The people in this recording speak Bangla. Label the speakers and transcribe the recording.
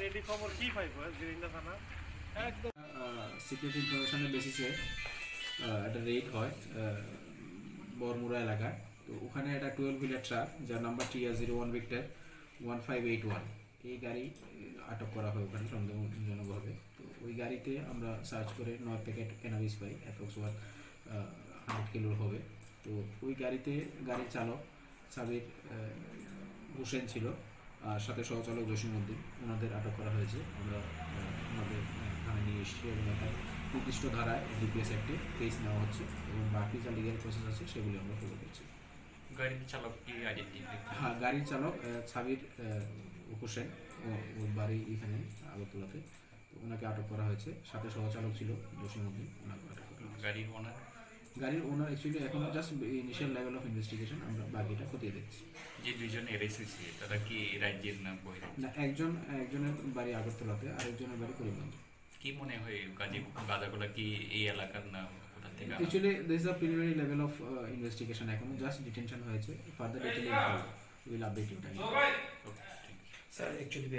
Speaker 1: রেডি খবর কি পাইবো জিরিঙ্গা থানা একদম
Speaker 2: সিক্রেট ইনফরমেশনের বেসিসে একটা রেড হয় বরমুড়া এলাকায়। তো ওখানে একটা 12 হুইলার ট্রাক যার নাম্বার TR01 ভিক্টর 1581 এই গাড়ি আটক করা হয় ওখানে সন্দেহজনকভাবে। তো ওই গাড়িতে আমরা সার্চ করে 9 প্যাকেট ক্যানাবিস পাই, অ্যাপ্রক্স 100 কিলোর হবে। তো ওই গাড়িতে গাড়ির চালক সাবির হোসেন ছিল আর সাথে সহচালক জসিমউদ্দিন, ওনাদের আটক করা হয়েছে। আমরা ওনাদের থানায় নিয়ে এসেছি এবং একটা নির্দিষ্ট ধারায় DPS অ্যাক্টে কেস নেওয়া হচ্ছে এবং বাকি যা লিগ্যাল প্রসেস আছে সেগুলি আমরা ফলো করছি।
Speaker 3: গাড়ির চালক কি আইডেন্টিফাই?
Speaker 2: হ্যাঁ, গাড়ির চালক সাবির হোসেন, ওর বাড়ি এখানে আগরতলাতে। তো ওনাকে আটক করা হয়েছে, সাথে সহচালক ছিল জসিমউদ্দিন, ওনাকে আটক করা হয়েছে।
Speaker 3: গাড়ির ওনার
Speaker 2: অ্যাকচুয়ালি এখন just initial level of investigation, আমরা বাকিটা খতিয়ে দেখছি।
Speaker 3: যে দুইজন অ্যারেস্ট হয়েছে তারা কি রাজ্যের না বহিরে?
Speaker 2: না, একজনের বাড়ি আগরতলাতে, আরেকজনের বাড়ি করিমগঞ্জে।
Speaker 3: কি মনে হয় গাঁজাগুলা কি এই এলাকার না কোথা থেকে?
Speaker 2: Actually this is a preliminary level of investigation, এখনো জাস্ট ডিটেনশন হয়েছে। Further detail will update in time.
Speaker 3: Okay, ঠিক আছে।
Speaker 4: Sir, actually,